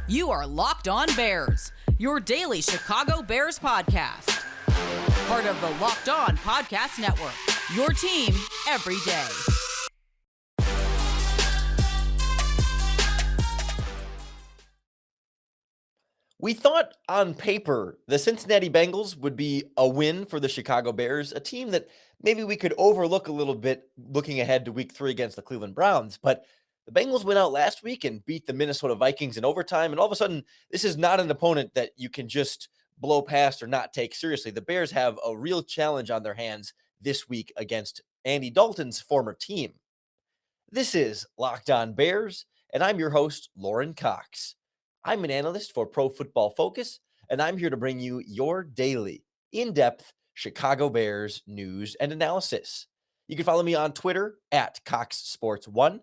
You are Locked On Bears, your daily Chicago Bears podcast. Part of the Locked On Podcast Network, your team every day. We thought on paper the Cincinnati Bengals would be a win for the Chicago Bears, a team that maybe we could overlook a little bit looking ahead to week 3 against the Cleveland Browns. But the Bengals went out last week and beat the Minnesota Vikings in overtime. And all of a sudden, this is not an opponent that you can just blow past or not take seriously. The Bears have a real challenge on their hands this week against Andy Dalton's former team. This is Locked On Bears, and I'm your host, Lorin Cox. I'm an analyst for Pro Football Focus, and I'm here to bring you your daily, in-depth Chicago Bears news and analysis. You can follow me on Twitter at CoxSports1.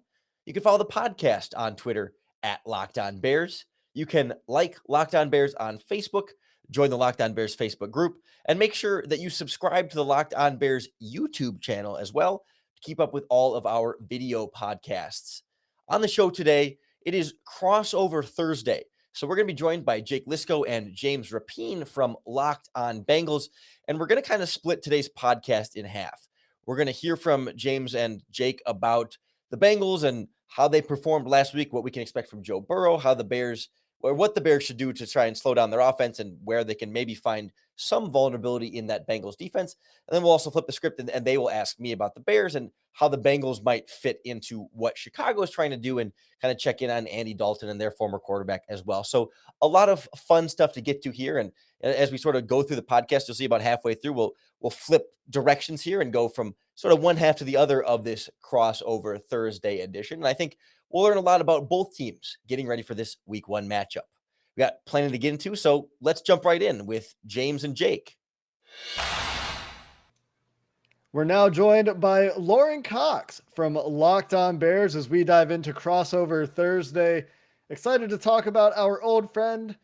You can follow the podcast on Twitter at Locked On Bears. You can like Locked On Bears on Facebook, join the Locked On Bears Facebook group, and make sure that you subscribe to the Locked On Bears YouTube channel as well to keep up with all of our video podcasts. On the show today, it is Crossover Thursday. So we're going to be joined by Jake Liscow and James Rapien from Locked On Bengals, and we're going to kind of split today's podcast in half. We're going to hear from James and Jake about the Bengals and how they performed last week, what we can expect from Joe Burrow, how the Bears, or what the Bears should do to try and slow down their offense and where they can maybe find some vulnerability in that Bengals defense. And then we'll also flip the script and they will ask me about the Bears and how the Bengals might fit into what Chicago is trying to do and kind of check in on Andy Dalton and their former quarterback as well. So a lot of fun stuff to get to here. And as we sort of go through the podcast, you'll see about halfway through, we'll flip directions here and go from sort of one half to the other of this Crossover Thursday edition. And I think we'll learn a lot about both teams getting ready for this week 1 matchup. We got plenty to get into, so let's jump right in with James and Jake. We're now joined by Lorin Cox from Locked On Bears as we dive into Crossover Thursday. Excited to talk about our old friend,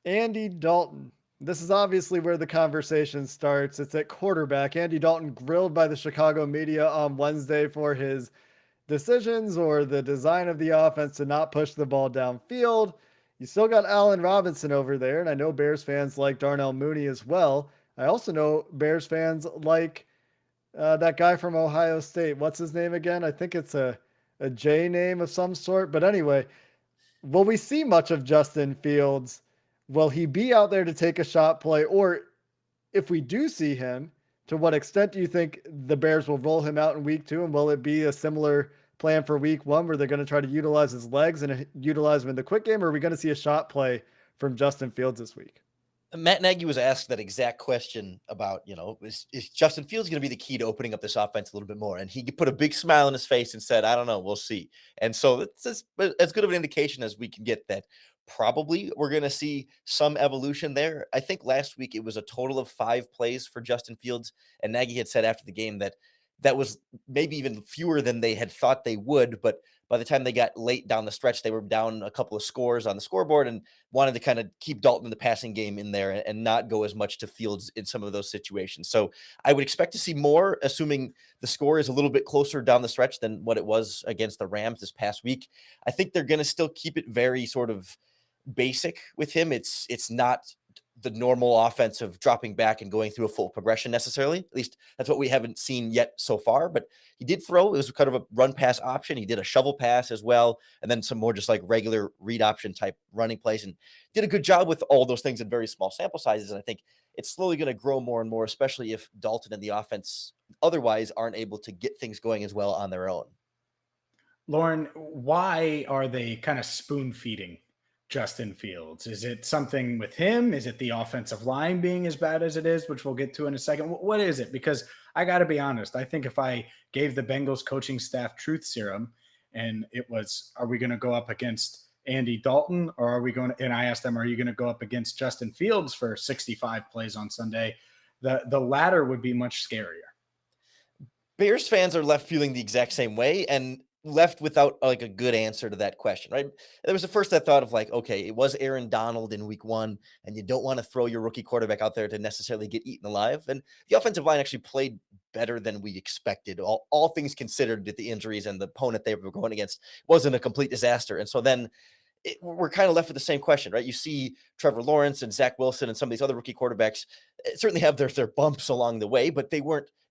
Andy Dalton. This is obviously where the conversation starts. It's at quarterback. Andy Dalton grilled by the Chicago media on Wednesday for his decisions or the design of the offense to not push the ball downfield. You still got Allen Robinson over there, and I know Bears fans like Darnell Mooney as well. I also know Bears fans like that guy from Ohio State. What's his name again? I think it's a J name of some sort. But anyway, will we see much of Justin Fields? Will he be out there to take a shot play? Or if we do see him, to what extent do you think the Bears will roll him out in week 2? And will it be a similar plan for week 1 where they're going to try to utilize his legs and utilize him in the quick game? Or are we going to see a shot play from Justin Fields this week? Matt Nagy was asked that exact question about, is Justin Fields going to be the key to opening up this offense a little bit more? And he put a big smile on his face and said, I don't know, we'll see. And so it's as good of an indication as we can get that probably we're going to see some evolution there. I think last week it was a total of 5 plays for Justin Fields. And Nagy had said after the game that was maybe even fewer than they had thought they would. But by the time they got late down the stretch, they were down a couple of scores on the scoreboard and wanted to kind of keep Dalton in the passing game in there and not go as much to Fields in some of those situations. So I would expect to see more, assuming the score is a little bit closer down the stretch than what it was against the Rams this past week. I think they're going to still keep it very sort of basic with him. It's not the normal offense of dropping back and going through a full progression necessarily. At least that's what we haven't seen yet so far, but he did throw. It was kind of a run pass option. He did a shovel pass as well. And then some more just like regular read option type running plays and did a good job with all those things in very small sample sizes. And I think it's slowly going to grow more and more, especially if Dalton and the offense otherwise aren't able to get things going as well on their own. Lorin, why are they kind of spoon feeding Justin Fields? Is it something with him? Is it the offensive line being as bad as it is, which we'll get to in a second? What is it? Because I got to be honest, I think if I gave the Bengals coaching staff truth serum and it was, are we going to go up against Andy Dalton or are we going to, and I asked them, are you going to go up against Justin Fields for 65 plays on Sunday? The latter would be much scarier. Bears fans are left feeling the exact same way. And left without like a good answer to that question, right? There was the first that thought of like, okay, it was Aaron Donald in week 1, and you don't want to throw your rookie quarterback out there to necessarily get eaten alive. And the offensive line actually played better than we expected. All things considered, with the injuries and the opponent they were going against wasn't a complete disaster. And so then we're kind of left with the same question, right? You see Trevor Lawrence and Zach Wilson and some of these other rookie quarterbacks certainly have their bumps along the way, but it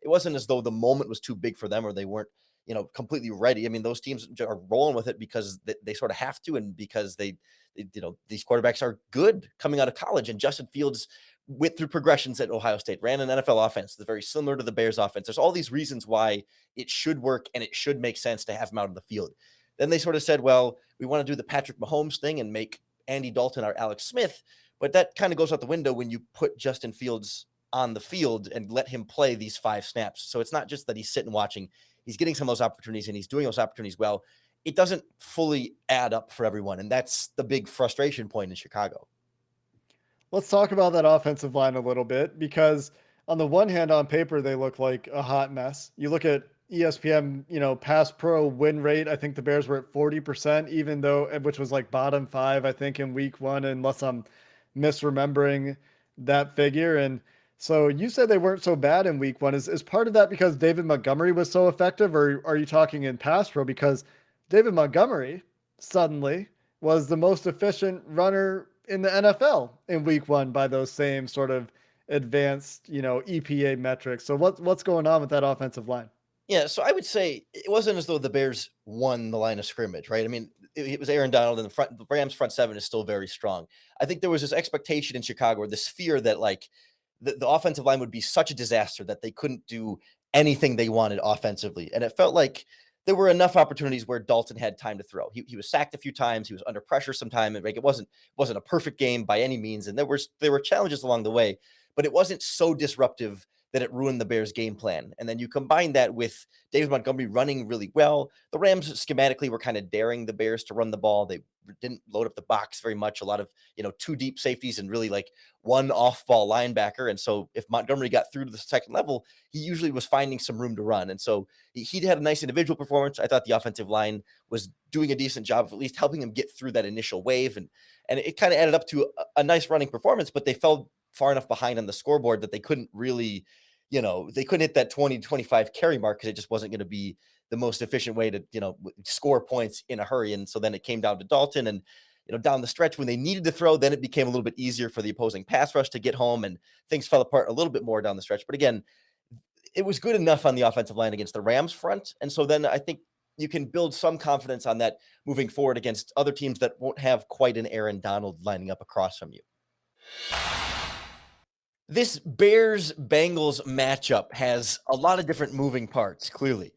wasn't as though the moment was too big for them or they weren't, completely ready. I mean, those teams are rolling with it because they sort of have to, and because these quarterbacks are good coming out of college. And Justin Fields went through progressions at Ohio State, ran an NFL offense that's very similar to the Bears offense. There's all these reasons why it should work and it should make sense to have him out on the field. Then they sort of said, well, we want to do the Patrick Mahomes thing and make Andy Dalton our Alex Smith. But that kind of goes out the window when you put Justin Fields on the field and let him play these 5 snaps. So it's not just that he's sitting watching. He's getting some of those opportunities and he's doing those opportunities well. It doesn't fully add up for everyone. And that's the big frustration point in Chicago. Let's talk about that offensive line a little bit, because on the one hand, on paper, they look like a hot mess. You look at ESPN, pass pro win rate. I think the Bears were at 40%, which was like bottom 5, I think, in week 1, unless I'm misremembering that figure. And so you said they weren't so bad in week 1. Is part of that because David Montgomery was so effective, or are you talking in pass pro? Because David Montgomery suddenly was the most efficient runner in the NFL in week 1 by those same sort of advanced, EPA metrics. So what's going on with that offensive line? Yeah, so I would say it wasn't as though the Bears won the line of scrimmage, right? I mean, it was Aaron Donald in the front. The Rams front 7 is still very strong. I think there was this expectation in Chicago, or this fear that like the offensive line would be such a disaster that they couldn't do anything they wanted offensively. And it felt like there were enough opportunities where Dalton had time to throw. He was sacked a few times. He was under pressure sometime. And like, it wasn't a perfect game by any means. And there were challenges along the way, but it wasn't so disruptive that it ruined the Bears' game plan. And then you combine that with David Montgomery running really well. The Rams schematically were kind of daring the Bears to run the ball. They didn't load up the box very much. A lot of, 2 deep safeties and really like 1 off-ball linebacker. And so if Montgomery got through to the second level, he usually was finding some room to run. And so he had a nice individual performance. I thought the offensive line was doing a decent job of at least helping him get through that initial wave. And it kind of added up to a nice running performance, but they fell far enough behind on the scoreboard that they couldn't really they couldn't hit that 20-25 carry mark because it just wasn't going to be the most efficient way to, score points in a hurry. And so then it came down to Dalton and, down the stretch when they needed to throw, then it became a little bit easier for the opposing pass rush to get home and things fell apart a little bit more down the stretch. But again, it was good enough on the offensive line against the Rams front. And so then I think you can build some confidence on that moving forward against other teams that won't have quite an Aaron Donald lining up across from you. This Bears-Bengals matchup has a lot of different moving parts, clearly.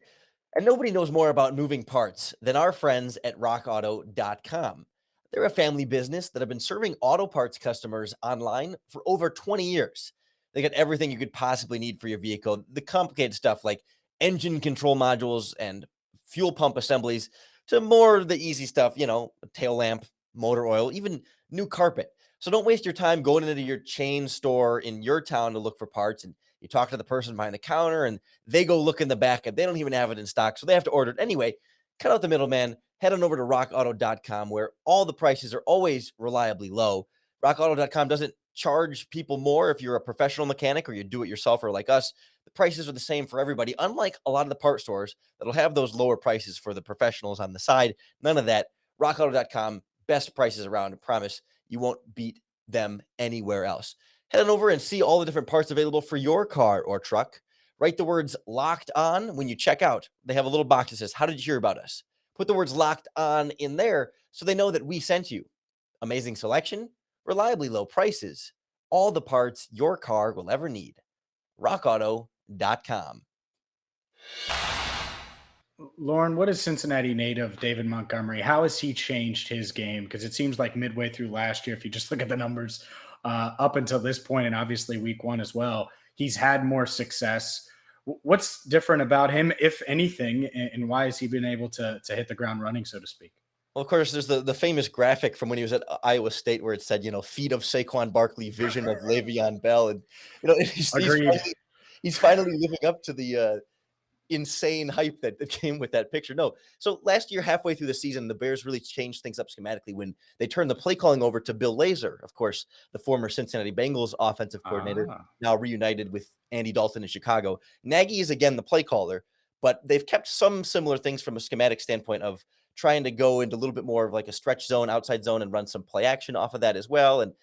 And nobody knows more about moving parts than our friends at RockAuto.com. They're a family business that have been serving auto parts customers online for over 20 years. They got everything you could possibly need for your vehicle. The complicated stuff like engine control modules and fuel pump assemblies to more of the easy stuff, a tail lamp, motor oil, even new carpet. So don't waste your time going into your chain store in your town to look for parts and you talk to the person behind the counter and they go look in the back and they don't even have it in stock. So they have to order it anyway. Cut out the middleman, head on over to rockauto.com where all the prices are always reliably low. Rockauto.com doesn't charge people more if you're a professional mechanic or you do it yourselfer like us. The prices are the same for everybody, unlike a lot of the part stores that'll have those lower prices for the professionals on the side. None of that. Rockauto.com, best prices around, I promise. You won't beat them anywhere else. Head on over and see all the different parts available for your car or truck. Write the words locked on when you check out. They have a little box that says, how did you hear about us? Put the words locked on in there so they know that we sent you. Amazing selection, reliably low prices, all the parts your car will ever need. RockAuto.com. Lorin, what is Cincinnati native David Montgomery? How has he changed his game? Because it seems like midway through last year, if you just look at the numbers up until this point, and obviously week 1 as well, he's had more success. What's different about him, if anything, and why has he been able to hit the ground running, so to speak? Well, of course, there's the famous graphic from when he was at Iowa State where it said, feet of Saquon Barkley, vision of Le'Veon Bell. And, he's finally living up to the insane hype that came with that picture. No. So last year, halfway through the season, the Bears really changed things up schematically when they turned the play calling over to Bill Lazor, of course, the former Cincinnati Bengals offensive coordinator, now reunited with Andy Dalton in Chicago. Nagy is again the play caller, but they've kept some similar things from a schematic standpoint of trying to go into a little bit more of like a stretch zone, outside zone, and run some play action off of that as well. And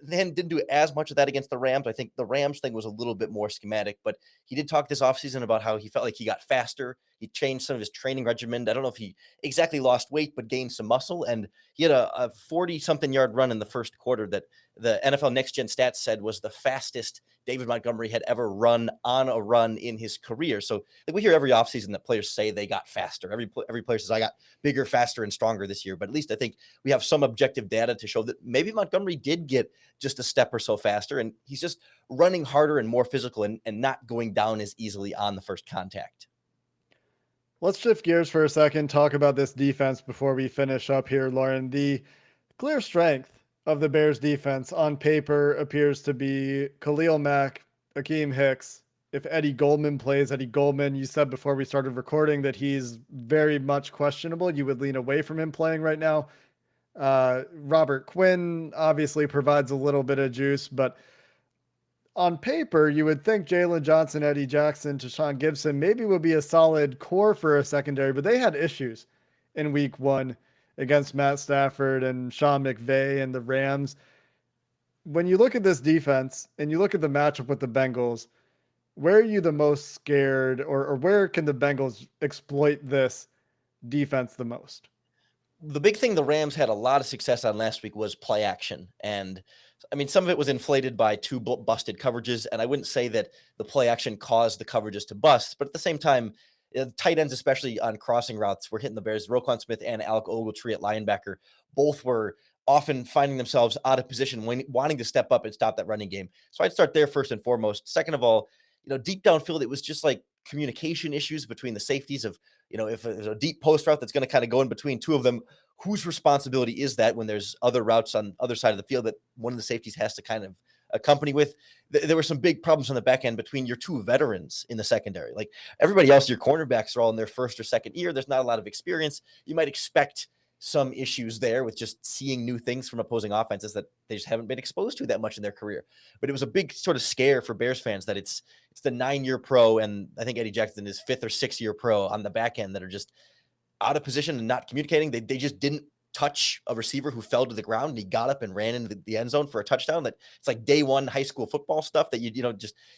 then didn't do as much of that against the Rams. I think the Rams thing was a little bit more schematic, but he did talk this offseason about how he felt like he got faster. He changed some of his training regimen. I don't know if he exactly lost weight, but gained some muscle. And he had a 40-something yard run in the first quarter that the NFL Next Gen Stats said was the fastest David Montgomery had ever run on a run in his career. So like, we hear every offseason that players say they got faster. Every player says, I got bigger, faster, and stronger this year. But at least I think we have some objective data to show that maybe Montgomery did get just a step or so faster, and he's just running harder and more physical and not going down as easily on the first contact. Let's shift gears for a second, talk about this defense before we finish up here, Lorin. The clear strength of the Bears defense on paper appears to be Khalil Mack, Akeem Hicks. If Eddie Goldman plays, Eddie Goldman, you said before we started recording that he's very much questionable. You would lean away from him playing right now. Robert Quinn obviously provides a little bit of juice, but on paper, you would think Jalen Johnson, Eddie Jackson, Tashawn Gibson maybe would be a solid core for a secondary, but they had issues in week 1 against Matt Stafford and Sean McVay and the Rams. When you look at this defense and you look at the matchup with the Bengals, where are you the most scared, or where can the Bengals exploit this defense the most? The big thing the Rams had a lot of success on last week was play action. And I mean, some of it was inflated by 2 busted coverages. And I wouldn't say that the play action caused the coverages to bust, but at the same time, tight ends, especially on crossing routes, were hitting the Bears. Roquan Smith and Alec Ogletree at linebacker both were often finding themselves out of position when wanting to step up and stop that running game. So I'd start there first and foremost. Second of all, deep downfield, it was just like communication issues between the safeties of, if there's a deep post route that's going to kind of go in between 2 of them, whose responsibility is that when there's other routes on the other side of the field that one of the safeties has to kind of accompany with? There were some big problems on the back end between your 2 veterans in the secondary. Like everybody else, your cornerbacks are all in their first or second year. There's not a lot of experience. You might expect some issues there with just seeing new things from opposing offenses that they just haven't been exposed to that much in their career. But it was a big sort of scare for Bears fans that it's the 9-year pro, and I think Eddie Jackson is 5th or 6th year pro on the back end that are just out of position and not communicating. They just didn't touch a receiver who fell to the ground and he got up and ran into the end zone for a touchdown. That it's like day 1 high school football stuff that you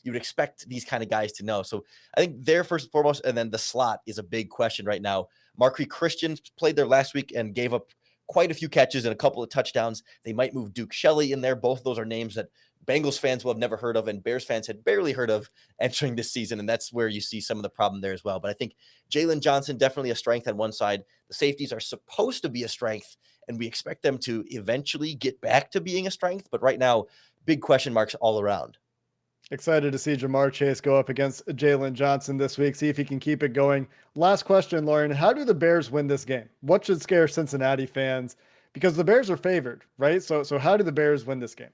would expect these kind of guys to know. So I think they're first and foremost, and then the slot is a big question right now. Marquis Christian played there last week and gave up quite a few catches and a couple of touchdowns. They might move Duke Shelley in there. Both of those are names that Bengals fans will have never heard of and Bears fans had barely heard of entering this season. And that's where you see some of the problem there as well. But I think Jalen Johnson, definitely a strength on one side. The safeties are supposed to be a strength, and we expect them to eventually get back to being a strength. But right now, big question marks all around. Excited to see Jamar Chase go up against Jalen Johnson this week, see if he can keep it going. Last question, Lorin. How do the Bears win this game? What should scare Cincinnati fans? Because the Bears are favored, right? So how do the Bears win this game?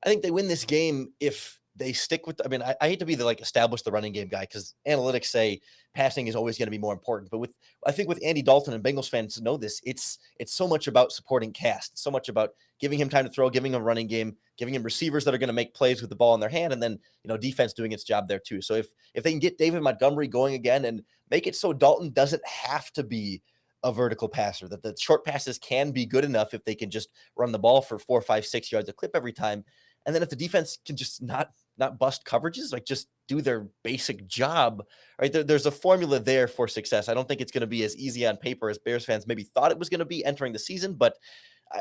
I think they win this game if they stick with, I hate to be establish the running game guy because analytics say passing is always going to be more important. But I think with Andy Dalton and Bengals fans know this, it's so much about supporting cast. It's so much about giving him time to throw, giving him a running game, giving him receivers that are going to make plays with the ball in their hand, and then, defense doing its job there too. So if they can get David Montgomery going again and make it so Dalton doesn't have to be a vertical passer, that the short passes can be good enough if they can just run the ball for 4, 5, 6 yards a clip every time. And then if the defense can just not bust coverages, like just do their basic job, right? There's a formula there for success. I don't think it's going to be as easy on paper as Bears fans maybe thought it was going to be entering the season, but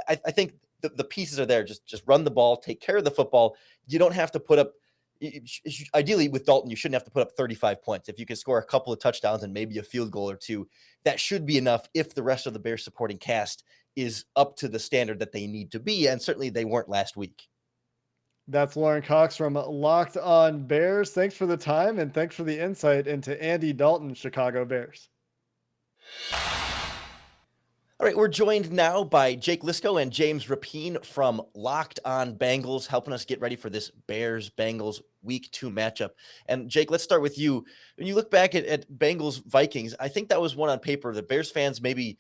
I think the pieces are there. Just run the ball, take care of the football. You don't have to put up, ideally with Dalton, you shouldn't have to put up 35 points. If you can score a couple of touchdowns and maybe a field goal or 2, that should be enough if the rest of the Bears supporting cast is up to the standard that they need to be. And certainly they weren't last week. That's Lorin Cox from Locked On Bears. Thanks for the time and thanks for the insight into Andy Dalton, Chicago Bears. All right, we're joined now by Jake Liscow and James Rapien from Locked On Bengals, helping us get ready for this Bears-Bengals Week 2 matchup. And Jake, let's start with you. When you look back at Bengals-Vikings, I think that was one on paper that Bears fans maybe,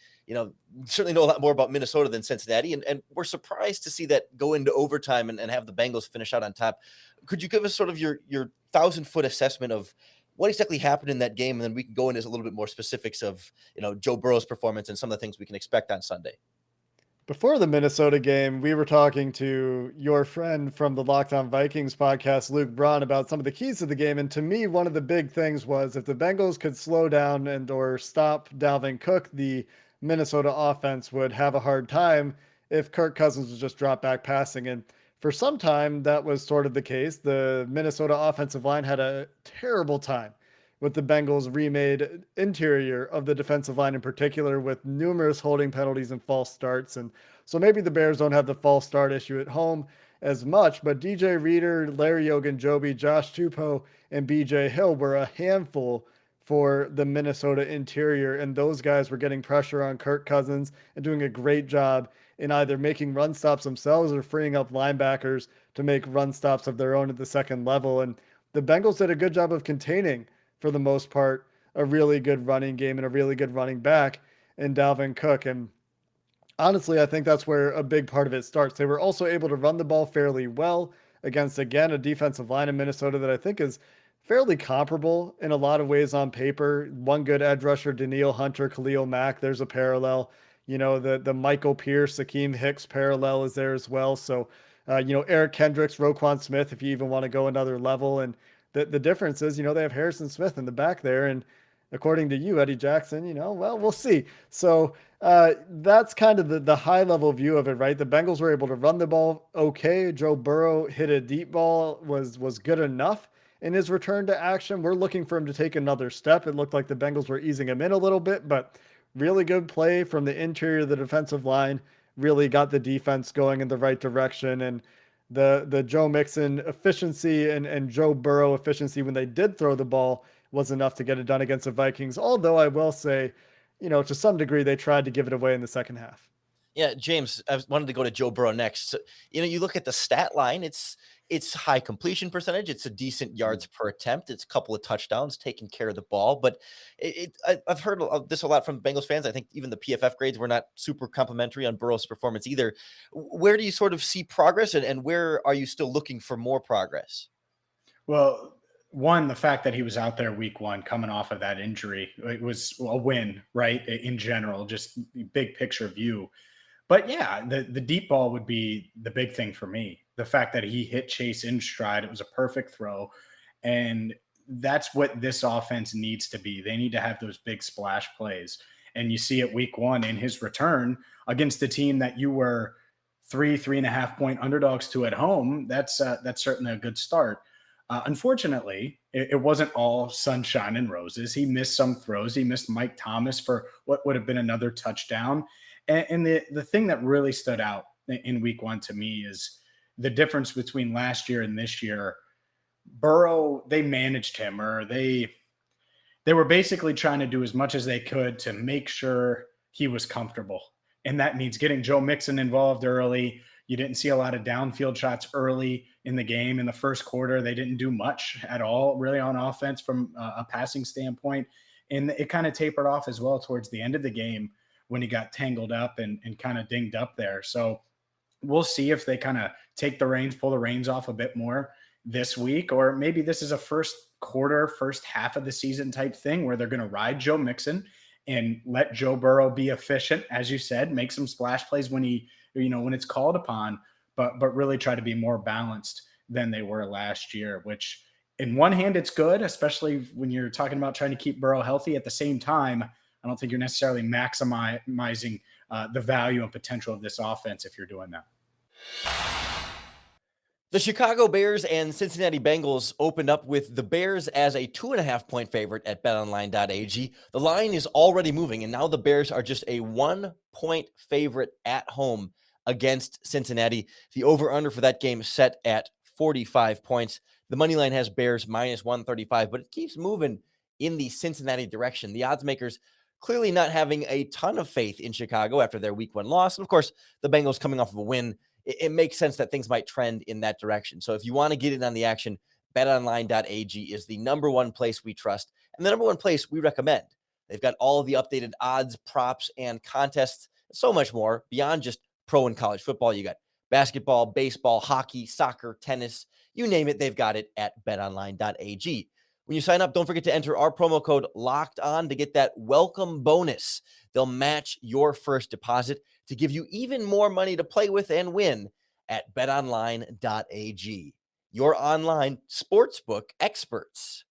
certainly know a lot more about Minnesota than Cincinnati, and we're surprised to see that go into overtime and have the Bengals finish out on top. Could you give us sort of your 1,000-foot assessment of what exactly happened in that game, and then we can go into a little bit more specifics of, Joe Burrow's performance and some of the things we can expect on Sunday. Before the Minnesota game, we were talking to your friend from the Locked On Vikings podcast, Luke Braun, about some of the keys to the game. And to me, one of the big things was if the Bengals could slow down and or stop Dalvin Cook, the Minnesota offense would have a hard time if Kirk Cousins was just drop back passing. And for some time, that was sort of the case. The Minnesota offensive line had a terrible time with the Bengals' remade interior of the defensive line in particular, with numerous holding penalties and false starts. And so maybe the Bears don't have the false start issue at home as much, but DJ Reader, Larry Ogunjobi, Josh Tupou, and BJ Hill were a handful for the Minnesota interior, and those guys were getting pressure on Kirk Cousins and doing a great job in either making run stops themselves or freeing up linebackers to make run stops of their own at the second level. And the Bengals did a good job of containing, for the most part, a really good running game and a really good running back in Dalvin Cook. And honestly, I think that's where a big part of it starts. They were also able to run the ball fairly well against, again, a defensive line in Minnesota that I think is fairly comparable in a lot of ways on paper. One good edge rusher, Danielle Hunter, Khalil Mack, there's a parallel. The Michael Pierce, Akeem Hicks parallel is there as well. So, Eric Kendricks, Roquan Smith, if you even want to go another level. And the difference is, they have Harrison Smith in the back there. And according to you, Eddie Jackson, well, we'll see. So that's kind of the high level view of it, right? The Bengals were able to run the ball okay. Joe Burrow hit a deep ball, was good enough in his return to action. We're looking for him to take another step. It looked like the Bengals were easing him in a little bit, but really good play from the interior of the defensive line really got the defense going in the right direction. And the Joe Mixon efficiency and Joe Burrow efficiency when they did throw the ball was enough to get it done against the Vikings. Although I will say, to some degree, they tried to give it away in the second half. Yeah, James, I wanted to go to Joe Burrow next. So, you look at the stat line, it's high completion percentage. It's a decent yards per attempt. It's a couple of touchdowns, taking care of the ball. But I've heard of this a lot from Bengals fans. I think even the PFF grades were not super complimentary on Burrow's performance either. Where do you sort of see progress, and where are you still looking for more progress? Well, one, the fact that he was out there week one coming off of that injury, it was a win, right? In general, just big picture view. But yeah, the deep ball would be the big thing for me. The fact that he hit Chase in stride, it was a perfect throw. And that's what this offense needs to be. They need to have those big splash plays. And you see it week one in his return against the team that you were 3.5 point underdogs to at home. That's certainly a good start. Unfortunately, it wasn't all sunshine and roses. He missed some throws. He missed Mike Thomas for what would have been another touchdown. And the thing that really stood out in week one to me is the difference between last year and this year. Burrow, they managed him, or they were basically trying to do as much as they could to make sure he was comfortable. And that means getting Joe Mixon involved early. You didn't see a lot of downfield shots early in the game. In the first quarter, they didn't do much at all really on offense from a passing standpoint. And it kind of tapered off as well towards the end of the game when he got tangled up and kind of dinged up there. So we'll see if they kind of pull the reins off a bit more this week, or maybe this is a first half of the season type thing where they're going to ride Joe Mixon and let Joe Burrow be efficient, as you said, make some splash plays when when it's called upon, but really try to be more balanced than they were last year, which in one hand, it's good, especially when you're talking about trying to keep Burrow healthy. At the same time, I don't think you're necessarily maximizing the value and potential of this offense if you're doing that. The Chicago Bears and Cincinnati Bengals opened up with the Bears as a 2.5 point favorite at BetOnline.ag. The line is already moving, and now the Bears are just a 1 point favorite at home against Cincinnati. The over-under for that game is set at 45 points. The money line has Bears minus 135, but it keeps moving in the Cincinnati direction. The odds makers clearly not having a ton of faith in Chicago after their week one loss. And of course, the Bengals coming off of a win, it makes sense that things might trend in that direction. So if you want to get in on the action, betonline.ag is the number one place we trust and the number one place we recommend. They've got all of the updated odds, props, and contests, so much more beyond just pro and college football. You got basketball, baseball, hockey, soccer, tennis, you name it, they've got it at betonline.ag. When you sign up, don't forget to enter our promo code Locked On to get that welcome bonus. They'll match your first deposit to give you even more money to play with and win at BetOnline.ag, your online sportsbook experts.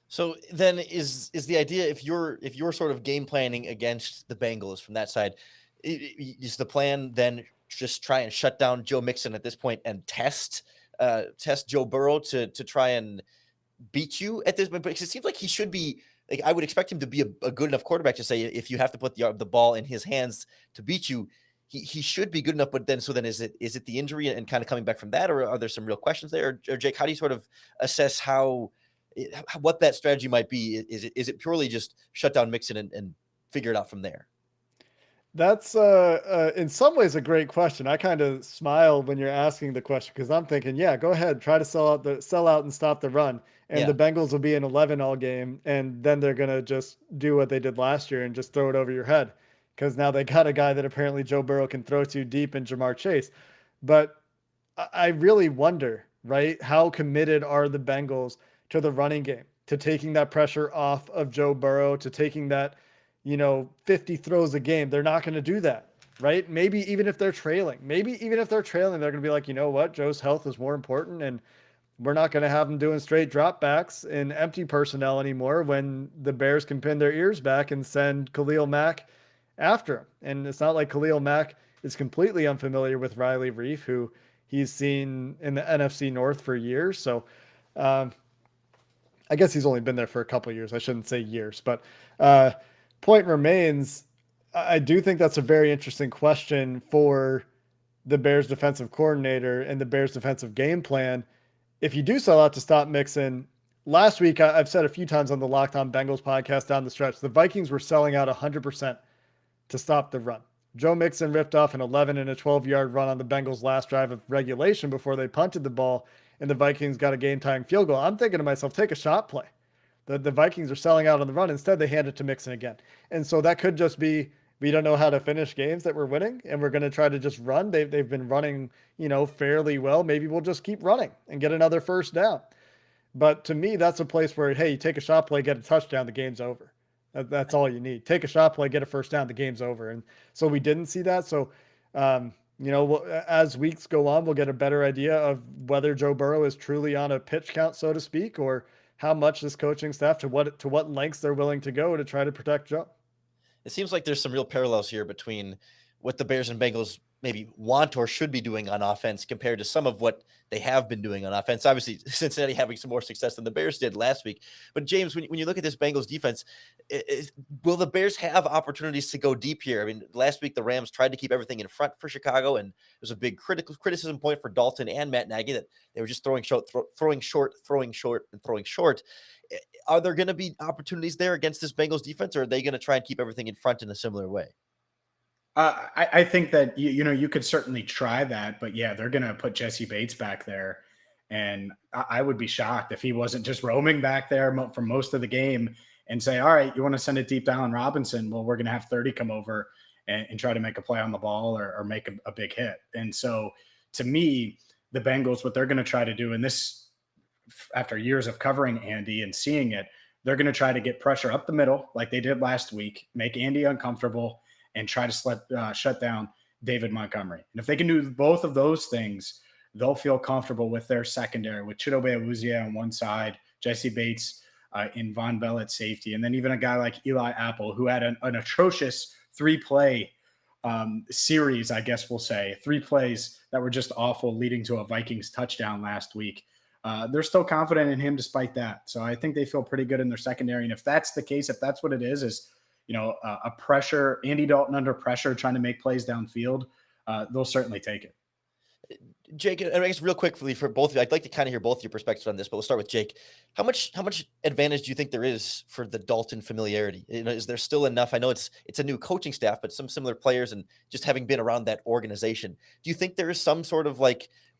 So then is the idea, if you're sort of game planning against the Bengals from that side, is the plan then just try and shut down Joe Mixon at this point and test Joe Burrow to try and beat you at this point? Because it seems like he should be, like, I would expect him to be a good enough quarterback to say, if you have to put the ball in his hands to beat you, he should be good enough. But then is it the injury and kind of coming back from that, or are there some real questions there? Or Jake, how do you sort of assess what that strategy might be? Is it purely just shut down Mixon and figure it out from there? That's in some ways a great question. I kind of smile when you're asking the question because I'm thinking, yeah, go ahead, try to sell out and stop the run, and the Bengals will be in 11 all game, and then they're gonna just do what they did last year and just throw it over your head because now they got a guy that apparently Joe Burrow can throw to deep in Jamar Chase. But I really wonder, right, how committed are the Bengals to the running game, to taking that pressure off of Joe Burrow, to taking that 50 throws a game. They're not going to do that, right? Maybe even if they're trailing, they're going to be like, you know what? Joe's health is more important. And we're not going to have them doing straight dropbacks and empty personnel anymore when the Bears can pin their ears back and send Khalil Mack after him. And it's not like Khalil Mack is completely unfamiliar with Riley Reif, who he's seen in the NFC North for years. So, I guess he's only been there for a couple of years. I shouldn't say years, but, point remains, I do think that's a very interesting question for the Bears defensive coordinator and the Bears defensive game plan. If you do sell out to stop Mixon, last week, I've said a few times on the Locked On Bengals podcast down the stretch, the Vikings were selling out 100% to stop the run. Joe Mixon ripped off an 11 and a 12-yard run on the Bengals' last drive of regulation before they punted the ball, and the Vikings got a game-tying field goal. I'm thinking to myself, take a shot play. The Vikings are selling out on the run. Instead, they hand it to Mixon again. And so that could just be, we don't know how to finish games that we're winning, and we're going to try to just run. They've been running, fairly well. Maybe we'll just keep running and get another first down. But to me, that's a place where, hey, you take a shot play, get a touchdown, the game's over. That's all you need. Take a shot play, get a first down, the game's over. And so we didn't see that. So, as weeks go on, we'll get a better idea of whether Joe Burrow is truly on a pitch count, so to speak, or how much this coaching staff, to what lengths they're willing to go to try to protect Joe. It seems like there's some real parallels here between what the Bears and Bengals maybe want or should be doing on offense compared to some of what they have been doing on offense. Obviously, Cincinnati having some more success than the Bears did last week. But James, when you look at this Bengals defense, will the Bears have opportunities to go deep here? I mean, last week the Rams tried to keep everything in front for Chicago, and there's a big criticism point for Dalton and Matt Nagy that they were just throwing short. Are there going to be opportunities there against this Bengals defense, or are they going to try and keep everything in front in a similar way? I think that you could certainly try that, but yeah, they're going to put Jesse Bates back there, and I would be shocked if he wasn't just roaming back there for most of the game and say, all right, you want to send it deep to Allen Robinson? Well, we're going to have 30 come over and try to make a play on the ball or make a big hit. And so to me, the Bengals, what they're going to try to do in this, after years of covering Andy and seeing it, they're going to try to get pressure up the middle like they did last week, make Andy uncomfortable, and try to shut down David Montgomery. And if they can do both of those things, they'll feel comfortable with their secondary, with Chidobe Awuzie on one side, Jesse Bates in Von Bell at safety, and then even a guy like Eli Apple, who had an atrocious three-play series, I guess we'll say, 3 plays that were just awful, leading to a Vikings touchdown last week. They're still confident in him despite that. So I think they feel pretty good in their secondary. And if that's the case, if that's what it is a pressure, Andy Dalton under pressure, trying to make plays downfield, they'll certainly take it. Jake, I guess real quickly for both of you, I'd like to kind of hear both of your perspectives on this, but we'll start with Jake. How much advantage do you think there is for the Dalton familiarity? Is there still enough? I know it's a new coaching staff, but some similar players and just having been around that organization, do you think there is some sort of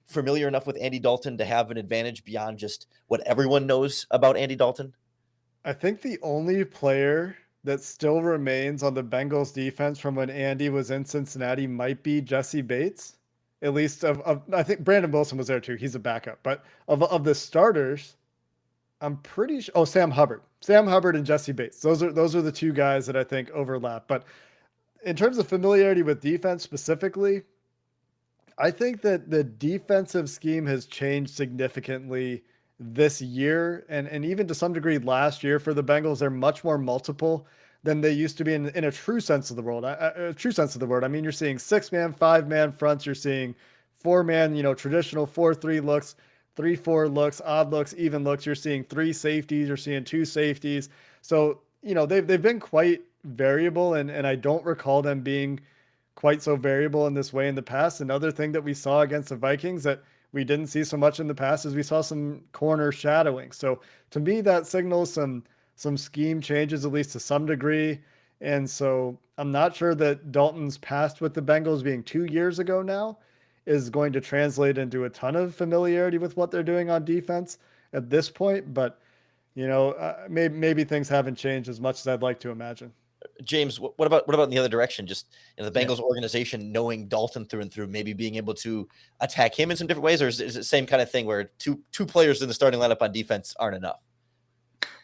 familiar enough with Andy Dalton to have an advantage beyond just what everyone knows about Andy Dalton? I think the only player that still remains on the Bengals defense from when Andy was in Cincinnati might be Jesse Bates. at least of I think Brandon Wilson was there too. He's a backup, but of the starters, I'm pretty sure. Oh, Sam Hubbard and Jesse Bates. Those are the two guys that I think overlap. But in terms of familiarity with defense specifically, I think that the defensive scheme has changed significantly this year and even to some degree last year for the Bengals. They're much more multiple than they used to be in a true sense of the word. A true sense of the word. I mean, you're seeing 6-man, 5-man fronts. You're seeing 4-man, traditional 4-3 looks, 3-4 looks, odd looks, even looks. You're seeing 3 safeties. You're seeing 2 safeties. So, they've been quite variable, and I don't recall them being quite so variable in this way in the past. Another thing that we saw against the Vikings that we didn't see so much in the past is we saw some corner shadowing. So to me, that signals some scheme changes, at least to some degree. And so I'm not sure that Dalton's past with the Bengals being 2 years ago now is going to translate into a ton of familiarity with what they're doing on defense at this point. But, maybe things haven't changed as much as I'd like to imagine. James, what about in the other direction? Just the Bengals organization knowing Dalton through and through, maybe being able to attack him in some different ways, or is it the same kind of thing where two players in the starting lineup on defense aren't enough?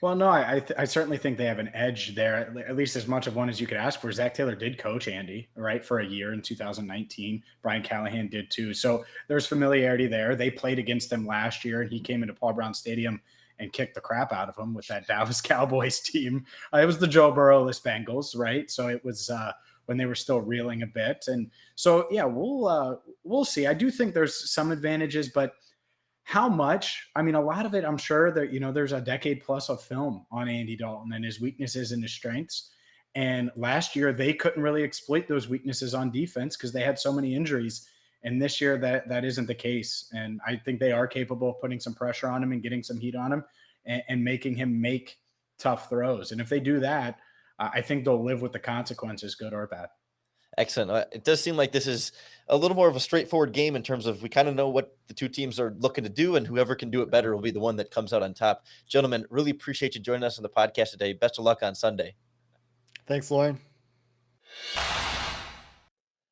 Well, no, I certainly think they have an edge there, at least as much of one as you could ask for. Zach Taylor did coach Andy, right, for a year in 2019. Brian Callahan did too. So there's familiarity there. They played against them last year, and he came into Paul Brown Stadium and kicked the crap out of them with that Dallas Cowboys team. It was the Joe Burrow-less Bengals, right? So it was when they were still reeling a bit. And so, yeah, we'll see. I do think there's some advantages, but how much? I mean, a lot of it, I'm sure that, there's a decade plus of film on Andy Dalton and his weaknesses and his strengths. And last year, they couldn't really exploit those weaknesses on defense because they had so many injuries. And this year, that isn't the case. And I think they are capable of putting some pressure on him and getting some heat on him and making him make tough throws. And if they do that, I think they'll live with the consequences, good or bad. Excellent. It does seem like this is a little more of a straightforward game in terms of we kind of know what the two teams are looking to do, and whoever can do it better will be the one that comes out on top. Gentlemen, really appreciate you joining us on the podcast today. Best of luck on Sunday. Thanks, Lorin.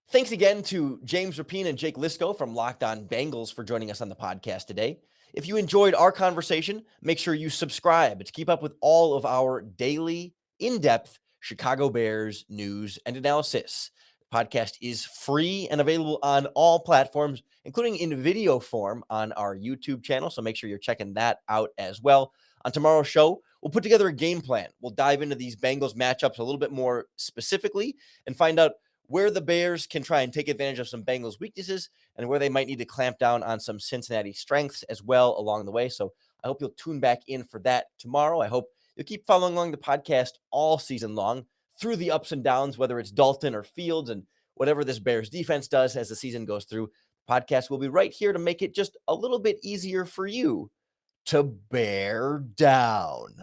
Thanks again to James Rapien and Jake Liscow from Locked On Bengals for joining us on the podcast today. If you enjoyed our conversation, make sure you subscribe to keep up with all of our daily, in-depth Chicago Bears news and analysis. The podcast is free and available on all platforms, including in video form on our YouTube channel, so make sure you're checking that out as well. On tomorrow's show, we'll put together a game plan. We'll dive into these Bengals matchups a little bit more specifically and find out where the Bears can try and take advantage of some Bengals weaknesses and where they might need to clamp down on some Cincinnati strengths as well along the way. So I hope you'll tune back in for that tomorrow. I hope you'll keep following along the podcast all season long through the ups and downs, whether it's Dalton or Fields and whatever this Bears defense does as the season goes through. The podcast will be right here to make it just a little bit easier for you to bear down.